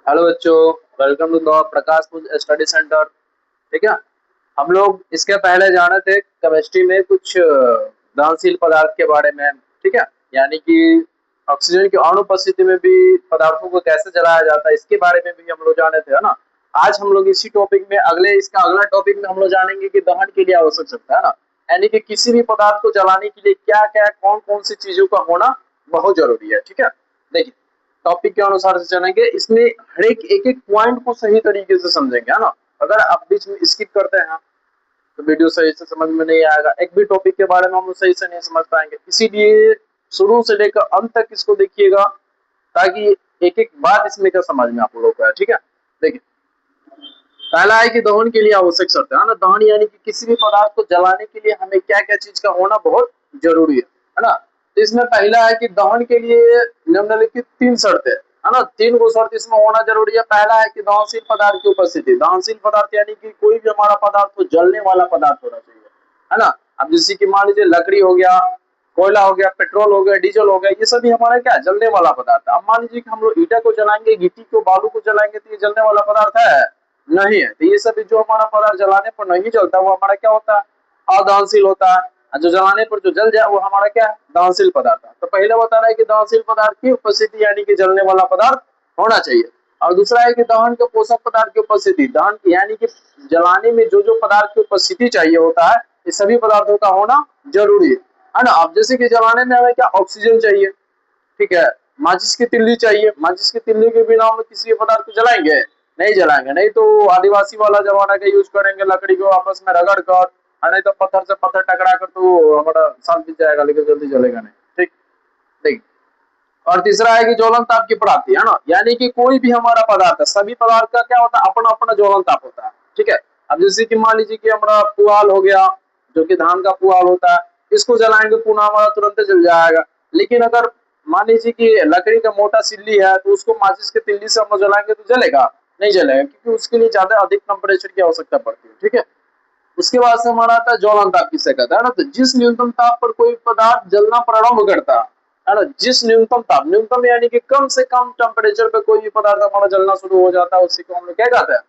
Hello बच्चों, welcome to the प्रकाश पुंज study centre. ठीक है। हम लोग इसके पहले जाने थे केमिस्ट्री में कुछ दहनशील पदार्थ के बारे में। ठीक है। यानी कि ऑक्सीजन की अनुपस्थिति में भी पदार्थों को कैसे जलाया जाता है इसके बारे में भी हम लोग जाने थे, है ना। आज हम लोग इसी टॉपिक में इसका अगला टॉपिक में हम लोग जानेंगे कि दहन के लिए आवश्यक सकता है ना। यानी कि किसी भी पदार्थ को जलाने के लिए क्या क्या कौन कौन सी चीजों का होना बहुत जरूरी है। ठीक है। देखिए, टॉपिक के अनुसार से चलेंगे, इसमें हर एक एक एक पॉइंट को सही तरीके से समझेंगे, है ना। अगर आप बीच में स्किप करते हैं तो वीडियो सही से समझ में नहीं आएगा, एक भी टॉपिक के बारे में हम लोग सही से नहीं समझ पाएंगे। इसीलिए शुरू से लेकर अंत तक इसको देखिएगा, ताकि एक एक बात इसमें का समझ में आप लोगों को है। ठीक है। देखिए, पहला है कि दहन के लिए आवश्यक शर्त है ना। दहन यानी कि किसी भी पदार्थ को जलाने के लिए हमें क्या क्या चीज का होना बहुत जरूरी है ना। तो इसमें पहला है कि दहन के लिए निम्नलिखित तीन शर्तें है ना, तीन को शर्त इसमें होना जरूरी है। पहला है कि दहनशील पदार्थ की उपस्थिति। दहनशील पदार्थ यानी कि कोई भी हमारा पदार्थ तो जलने वाला पदार्थ होना चाहिए, है ना। अब जैसे कि मान लीजिए लकड़ी हो गया, कोयला हो गया, पेट्रोल हो गया, डीजल हो गया, ये सभी हमारा क्या जलने वाला पदार्थ है। अब मान लीजिए कि हम लोग ईटा को जलाएंगे, गिट्टी को, बालू को जलाएंगे, तो ये जलने वाला पदार्थ है नहीं है। तो ये सब जो हमारा पदार्थ जलाने पर नहीं जलता वो हमारा क्या होता है, अदहनशील होता है। और जो जलाने पर जो जल जाए वो हमारा क्या है, दहनशील पदार्थ है। तो पहले बता रहा है कि दहनशील पदार्थ की उपस्थिति यानी कि जलने वाला पदार्थ होना चाहिए। और दूसरा है कि दहन के पोषक पदार्थ की उपस्थिति। दहन यानी कि जलाने में जो जो पदार्थ की उपस्थिति चाहिए होता है, ये सभी पदार्थों का होना जरूरी है ना। अब जैसे कि जलाने में हमें क्या ऑक्सीजन चाहिए, ठीक है। माचिस की तिल्ली चाहिए, माचिस की तिल्ली के बिना हम किसी भी पदार्थ को जलाएंगे नहीं, जलाएंगे नहीं। तो आदिवासी वाला जमाना का यूज करेंगे, लकड़ी को आपस में रगड़ कर, और नहीं तो पत्थर से पत्थर टकरा कर, तो हमारा साल बीत जाएगा लेकिन जल्दी जलेगा नहीं। ठीक। ठीक। और तीसरा है कि ज्वलन ताप की प्राप्ति, है ना। यानी कि कोई भी हमारा पदार्थ है, सभी पदार्थ का क्या होता है, अपना अपना ज्वलन ताप होता है। ठीक है। अब जैसे कि मान लीजिए कि हमारा पुआल हो गया, जो कि धान का पुआल होता है, इसको जलाएंगे पुनः हमारा तुरंत जल जाएगा। लेकिन अगर मान लीजिए कि लकड़ी का मोटा सिल्ली है, तो उसको माचिस के तिल्ली से हम जलाएंगे तो जलेगा नहीं, जलेगा, क्योंकि उसके लिए ज्यादा अधिक टेम्परेचर की आवश्यकता पड़ती है। ठीक है। उसके बाद से हमारा आता है ज्वलन ताप किसे कहता है ना। तो जिस न्यूनतम ताप पर कोई पदार्थ जलना प्रारंभ करता है ना, जिस न्यूनतम ताप, न्यूनतम यानी कि कम से कम टेम्परेचर पे कोई भी पदार्थ हमारा जलना शुरू हो जाता है, उसी को हम लोग क्या कहते हैं,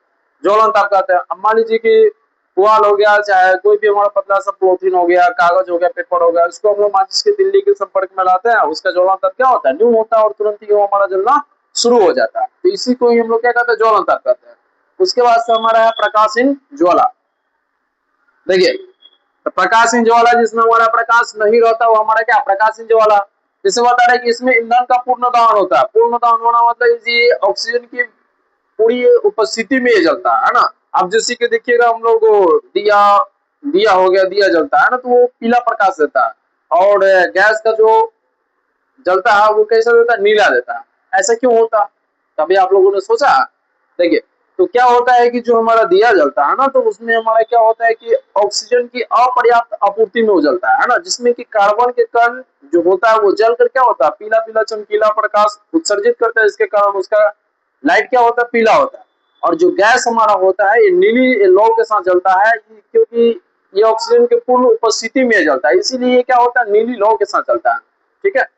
ज्वलन ताप कहते हैं। अब मान लीजिए कि पुआल हो गया, चाहे कोई भी हमारा पतला सा पॉलिथीन हो गया, कागज हो गया, पेपर हो गया, उसको हम लोग माचिस की तिल्ली के संपर्क में लाते हैं, उसका ज्वलन ताप क्या होता है, न्यून होता है, और तुरंत ही वो हमारा जलना शुरू हो जाता है। तो इसी को ही हम लोग क्या कहते हैं, ज्वलन ताप कहते हैं। उसके बाद से हमारा है प्रकाशहीन ज्वाला। देखिए, तो प्रकाशहीन ज्वाला जिसमें हमारा प्रकाश नहीं रहता वो हमारा क्या, प्रकाशहीन ज्वाला। जैसे बता रहे हैं कि इसमें ईंधन का पूर्ण दहन होता है। पूर्ण दहन होना मतलब ये ऑक्सीजन की पूरी उपस्थिति में ये जलता है ना। अब जैसे कि देखिएगा, हम लोग दिया दिया हो गया, दिया जलता है ना, तो वो पीला प्रकाश देता है। और गैस का जो जलता है वो कैसा देता है, नीला देता है। ऐसा क्यों होता, कभी आप लोगों ने सोचा। देखिए, तो क्या होता है कि जो हमारा दिया जलता है ना, तो उसमें हमारा क्या होता है कि ऑक्सीजन की अपर्याप्त आपूर्ति में वो जलता है ना, जिसमें कि कार्बन के कण जो होता है वो जल कर क्या होता है, पीला पीला चमकीला प्रकाश उत्सर्जित करता है, इसके कारण उसका लाइट क्या होता है, पीला होता है। और जो गैस हमारा होता है ये नीली लौ के साथ जलता है, क्योंकि ये ऑक्सीजन के पूर्ण उपस्थिति में जलता है, इसीलिए ये क्या होता है, नीली लौ के साथ जलता है। ठीक है।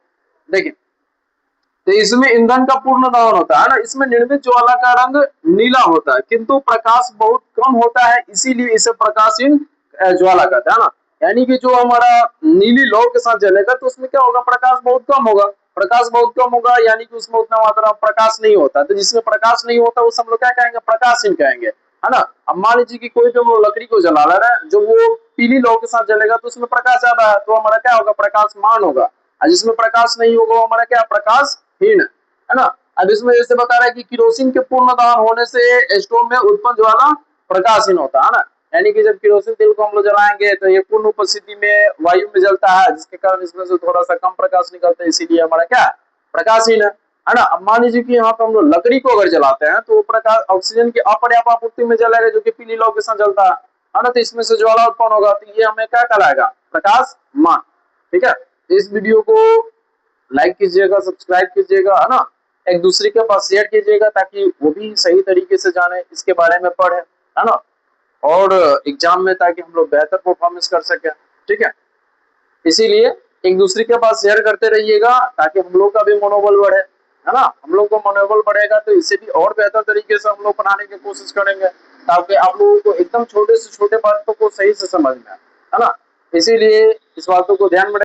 देखिए, तो इसमें ईंधन का पूर्ण दहन होता है ना। इसमें निर्मित ज्वाला का रंग नीला होता है, किंतु प्रकाश बहुत कम होता है, इसीलिए इसे प्रकाशहीन ज्वाला कहते हैं ना। यानी कि जो हमारा नीली लौ के साथ जलेगा तो उसमें क्या होगा, प्रकाश बहुत कम होगा। प्रकाश बहुत कम होगा यानी कि उसमें उतना मात्रा प्रकाश नहीं होता। तो जिसमें प्रकाश नहीं होता उस हम लोग क्या कहेंगे, प्रकाशहीन कहेंगे, है ना। अब मान लीजिए कि कोई जो लकड़ी को जला रहा है, जो वो पीली लौ के साथ जलेगा तो उसमें प्रकाश ज्यादा है, तो हमारा क्या होगा, प्रकाशमान होगा। और जिसमें प्रकाश नहीं होगा हमारा क्या, प्रकाशहीन, है ना। अब इसमें जैसे बता रहा है कि किरोसिन के पूर्ण दहन होने से स्टोव में उत्पन्न ज्वाला प्रकाशहीन होता है ना। यानी कि जब किरोसिन तेल को हम लोग जलाएंगे तो ये पूर्ण उपस्थिति में वायु में जलता है, जिसके कारण इसमें से थोड़ा सा कम प्रकाश निकलता है, इसीलिए हमारा क्या, प्रकाशहीन है ना। अब मान लीजिए कि यहाँ पे हम लोग लकड़ी को अगर जलाते हैं तो प्रकाश ऑक्सीजन की अपर्याप्त आपूर्ति में जलेगा, जो कि पीली लौ के साथ जलता है ना। तो इसमें से ज्वाला उत्पन्न होगा, तो ये हमें क्या कहलाएगा, प्रकाशमान। ठीक है। इस वीडियो को लाइक कीजिएगा, सब्सक्राइब कीजिएगा, है ना। एक दूसरे के पास शेयर कीजिएगा ताकि वो भी सही तरीके से जाने, इसके बारे में पढ़े, है ना। और एग्जाम में ताकि हम लोग बेहतर परफॉर्मेंस कर सके। ठीक है। इसीलिए एक दूसरे के पास शेयर करते रहिएगा ताकि हम लोग का भी मनोबल बढ़े, है ना? हम लोग को मनोबल बढ़ेगा तो इससे भी और बेहतर तरीके से हम लोग बनाने की कोशिश करेंगे, ताकि आप लोगों को एकदम छोटे से छोटे बातों को सही से समझ में आए, है ना? इसीलिए इस बातों को ध्यान में